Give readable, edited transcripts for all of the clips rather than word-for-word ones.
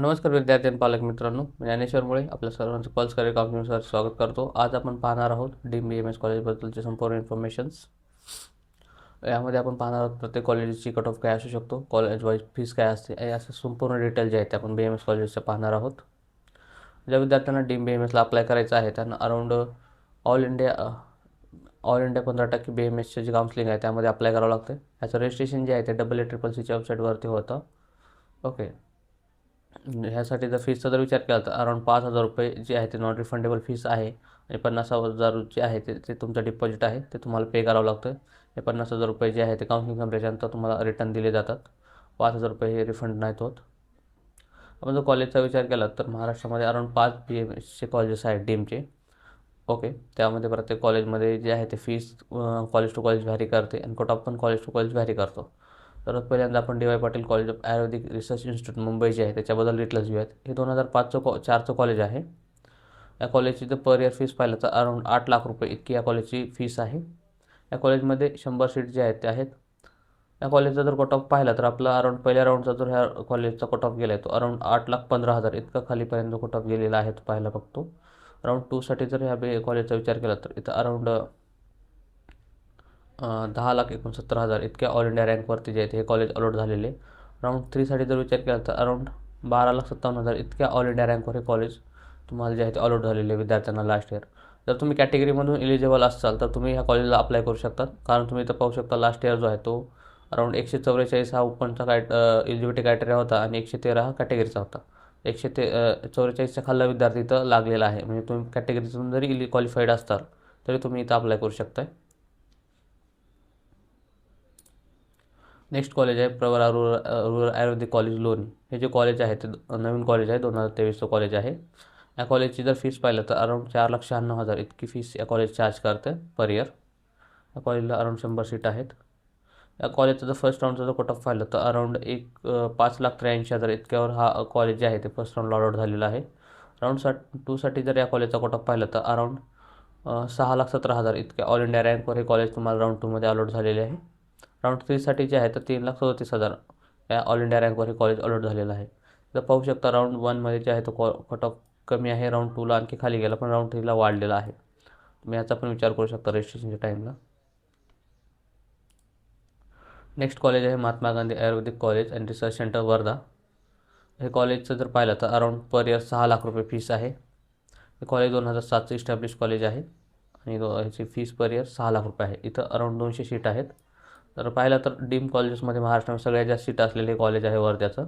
नमस्कार विद्यार्थी आणि पालक मित्रांनो, मी ज्ञानेश्वर मुळे आपल्या सर्वांचं पल्स करिअर काउन्सिलिंगवर स्वागत करतो. आज आपण पाहणार आहोत डीम बी एम एस कॉलेजबद्दलचे संपूर्ण इन्फॉर्मेशन्स. यामध्ये आपण पाहणार आहोत प्रत्येक कॉलेजची कट ऑफ काय असू शकतो, कॉलेज वाईज फीस काय असते, हे असे संपूर्ण डिटेल जे आहेत ते आपण बी एम एस कॉलेजचं पाहणार आहोत. ज्या विद्यार्थ्यांना डीम बी एम एसला अप्लाय करायचं आहे त्यांना अराऊंड ऑल इंडिया 15% बी एम एसचे जे काउन्सिलिंग आहे त्यामध्ये अप्लाय करावं लागतं. याचं रजिस्ट्रेशन जे आहे ते AACCCच्या वेबसाईटवरती होतं. ओके, ह्यासाठी जर फीसचा जर विचार केला तर अराऊंड 5,000 रुपये जे आहे ते नॉन रिफंडेबल फीस आहे आणि 50,000 जे आहे ते तुमचं डिपॉझिट आहे ते तुम्हाला पे करावं लागतं. हे 50,000 रुपये जे आहे ते काउन्सिलिंग संपल्याच्यानंतर तुम्हाला रिटर्न दिले जातात. 5,000 रुपये हे रिफंड नाहीत होत. आपण जर कॉलेजचा विचार केला तर महाराष्ट्रामध्ये अराऊंड 5 बी एम एसचे कॉलेजेस आहेत डीमचे. ओके, त्यामध्ये प्रत्येक कॉलेजमध्ये जे आहे ते fees college to college vary करते आणि कट ऑफ पण कॉलेज टू कॉलेज व्हॅरी करतो. तर पहिल्यांदा आपण D Y Patil college of Ayurvedic research institute Mumbai जे आहे त्याच्याबद्दल डिटेल्स घेऊयात. हे 2005-4चं कॉलेज आहे. या कॉलेजची जर पर इयर फीस पाहिलं तर अराऊंड 8 लाख रुपये इतकी या कॉलेजची फीस आहे. या कॉलेजमध्ये 100 सीट जे आहेत ते आहेत. या कॉलेजचा जर कट ऑफ पाहिला तर आपला अराऊंड पहिल्या राऊंडचा जर ह्या कॉलेजचा कट ऑफ गेला आहे तो अराऊंड 8,15,000 इतका खालीपर्यंत कट ऑफ गेलेला आहे तो पाहायला बघतो. राऊंड 2साठी जर ह्या कॉलेजचा विचार केला तर इथं अराऊंड 10,69,000 इतक्या ऑल इंडिया रँकवरती जे आहेत हे कॉलेज अलॉट झालेले. राऊंड 3साठी जर विचार केला तर अराऊंड 12,57,000 इतक्या ऑल इंडिया रँकवर हे कॉलेज तुम्हाला जे आहे ते अलॉट झालेले विद्यार्थ्यांना लास्ट इयर. जर तुम्ही कॅटेगरीमधून एलिजिबल असाल तर तुम्ही ह्या कॉलेजला अप्लाय करू शकतात, कारण तुम्ही इथं पाहू शकता लास्ट इयर जो आहे तो अराऊंड 144 हा ओपनचा एलिजिबिलिटी क्रायटेरिया होता आणि 113 हा कॅटेगरीचा होता. 144च्या खाल्ला विद्यार्थी इथं लागलेला आहे. म्हणजे तुम्ही कॅटेगरीतून जरी क्वालिफाईड असताल तरी तुम्ही इथं अप्लाय करू शकताय. नेक्स्ट कॉलेज आहे प्रवरा रूरल आयुर्वेदिक कॉलेज लोणी. हे जे कॉलेज आहे ते नवीन कॉलेज आहे, 2023चं कॉलेज आहे. या कॉलेजची जर फीस पाहिलं तर अराऊंड 4,96,000 इतकी फीस या कॉलेज चार्ज करते पर इयर. या कॉलेजला अराऊंड 100 सीट आहेत. या कॉलेजचं जर फर्स्ट राऊंडचं जर कट ऑफ पाहिलं तर अराऊंड 5,83,000 इतक्यावर हा कॉलेज जे आहे ते फर्स्ट राऊंडला अलॉट झालेला आहे. राऊंड 2साठी जर या कॉलेजचा कट ऑफ पाहिलं तर अराऊंड 6,17,000 इतक्या ऑल इंडिया रँकवर हे कॉलेज तुम्हाला राऊंड 2मध्ये अलॉट झालेले आहे. राऊंड 3साठी जे आहे तर 3,37,000 या ऑल इंडिया रँकवर हे कॉलेज अलॉट झालेलं आहे. तर पाहू शकता राऊंड 1मध्ये जे आहे तो कट ऑफ कमी आहे, राऊंड 2ला आणखी खाली गेला पण राऊंड 3ला वाढलेला आहे. तुम्ही याचा पण विचार करू शकता रजिस्ट्रेशनच्या टाईमला. नेक्स्ट कॉलेज आहे Mahatma Gandhi ayurvedic college and research centre Wardha. हे कॉलेजचं जर पाहिलं तर अराऊंड पर इयर 6 लाख रुपये फीस आहे. हे कॉलेज 2007चं इस्टॅब्लिश कॉलेज आहे आणि ह्याची फीस पर इयर 6 लाख रुपये आहे. इथं अराऊंड 200 सीट आहेत. तर पाहिलं तर डीम कॉलेजेसमध्ये महाराष्ट्रामध्ये सगळ्यात जास्त सीट असलेले कॉलेज आहे वर्ध्याचं.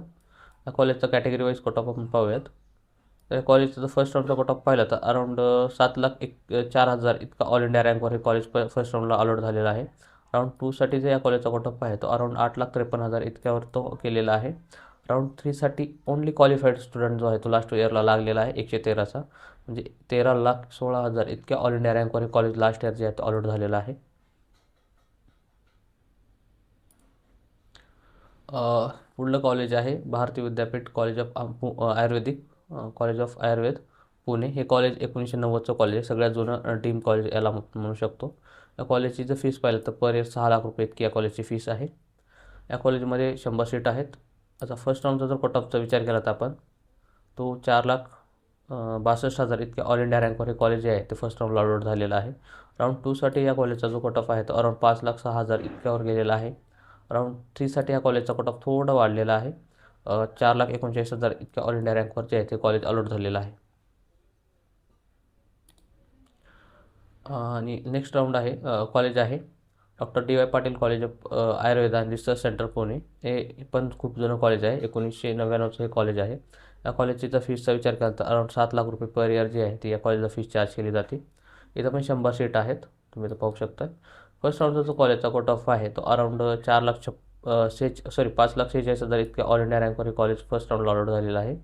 या कॉलेजचा कॅटेगरी वाईज कट ऑफ आपण पाहूयात. तर या कॉलेजचं जर फर्स्ट राऊंडचा कट ऑफ पाहिलं तर अराऊंड 7,04,000 इतका ऑल इंडिया रँकवर हे कॉलेज फर्स्ट राऊंडला अलॉट झालेला आहे. राऊंड 2साठी जर या कॉलेजचा कट ऑफ आहे तो अराऊंड 8,53,000 इतक्यावर तो केलेला आहे. राऊंड 3साठी ओनली क्वालिफाईड स्टुडंट जो आहे तो लास्ट इयरला लागलेला आहे 113चा, म्हणजे 13,16,000 इतक्या ऑल इंडिया रँकवर हे कॉलेज लास्ट इयर जे आहे तो अलॉट झालेला आहे. पुढलं कॉलेज आहे भारतीय विद्यापीठ college of Ayurvedic college of Ayurveda Pune. हे कॉलेज 1990चं कॉलेज आहे, सगळ्यात जुनं डीम कॉलेज याला म्हणू शकतो. या कॉलेजची जर फीस पाहिलं तर पर इयर 6 लाख रुपये इतकी या कॉलेजची फीस आहे. या कॉलेजमध्ये 100 सीट आहेत. आता फर्स्ट राऊंडचा जर कट ऑफचा विचार केला तर आपण तो 4,62,000 इतक्या ऑल इंडिया रँकवर हे कॉलेज जे आहे ते फर्स्ट राऊंडला अलॉट झालेलं आहे. राऊंड 2साठी या कॉलेजचा जो कट ऑफ आहे तो अराऊंड 5,06,000 इतक्यावर गेलेला आहे. राऊंड 3साठी या कॉलेजचा कट ऑफ थोडा वाढलेला आहे. 4,39,000 इतक्या ऑल इंडिया रँकवर जे आहे ते कॉलेज अलॉट झालेलं आहे. आणि नेक्स्ट राऊंड आहे कॉलेज आहे doctor D Y Patil college of Ayurveda and research centre Pune. हे पण खूप जुनं कॉलेज आहे, 1999चं हे कॉलेज आहे. या कॉलेजची जर फीसचा विचार केला तर अराऊंड 7 लाख रुपये पर इयर जी आहे ती या कॉलेजला फीस चार्ज केली जाते. इथं पण 100 सीट आहेत, तुम्ही इथं पाहू शकता. फर्स्ट राऊंडचा जो कॉलेजचा कट ऑफ आहे तो अराऊंड 5,46,000 इतक्या ऑल इंडिया रँकवर हे कॉलेज फर्स्ट राऊंडला अलॉट झालेलं आहे.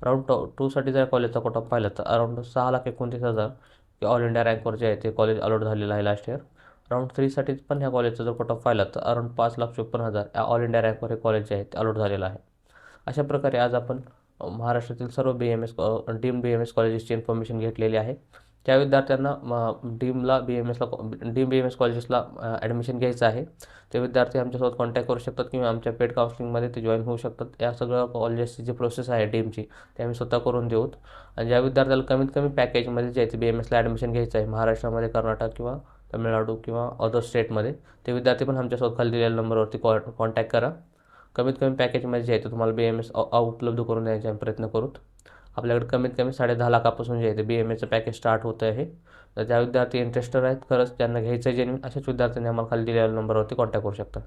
राऊंड 2साठी जर कॉलेजचा कट ऑफ पाहिलं तर अराऊंड 6,29,000 ऑल इंडिया रँकवर जे आहे ते कॉलेज अलॉट झालेलं आहे लास्ट इयर. राऊंड 3साठी पण ह्या कॉलेजचा जर कट ऑफ पाहिला तर अराऊंड 5,54,000 या ऑल इंडिया रँकवर हे कॉलेज जे आहे ते अलॉट झालेलं आहे. अशा प्रकारे आज आपण महाराष्ट्रातील सर्व डीम बी एम एस कॉलेजेसची इन्फॉर्मेशन घेतलेली आहे. ज्या विद्यार्थ्यांना डीम बी एम एस कॉलेजेसला ॲडमिशन घ्यायचं आहे ते विद्यार्थी आमच्यासोबत कॉन्टॅक्ट करू शकतात किंवा आमच्या पेड काउन्सिलिंगमध्ये ते जॉईन होऊ शकतात. या सगळ्या कॉलेजेसची जी प्रोसेस आहे डीमची ते आम्ही स्वतः करून देऊत. आणि ज्या विद्यार्थ्याला कमीत कमी पॅकेजमध्ये जे आहे ते बी एम एसला ॲडमिशन घ्यायचं आहे महाराष्ट्रामध्ये, कर्नाटक किंवा तमिळनाडू किंवा अदर स्टेटमध्ये, ते विद्यार्थी पण आमच्यासोबत खाली दिलेल्या नंबरवरती कॉन्टॅक्ट करा. कमीत कमी पॅकेजमध्ये जे आहे ते तुम्हाला बी एम एस उपलब्ध करून देण्याचे आम्ही प्रयत्न करूत. आपल्याकडे कमीत कमी 10.5 लाखापासून जे आहे ते बी एम एसचं पॅकेज स्टार्ट होतं आहे. तर ज्या विद्यार्थी इंटरेस्टेड आहेत खरंच त्यांना घ्यायचं आहे जेन्युइन, अशाच विद्यार्थ्यांनी आम्हाला खाली दिलेल्या नंबरवरती कॉन्टॅक्ट करू शकता.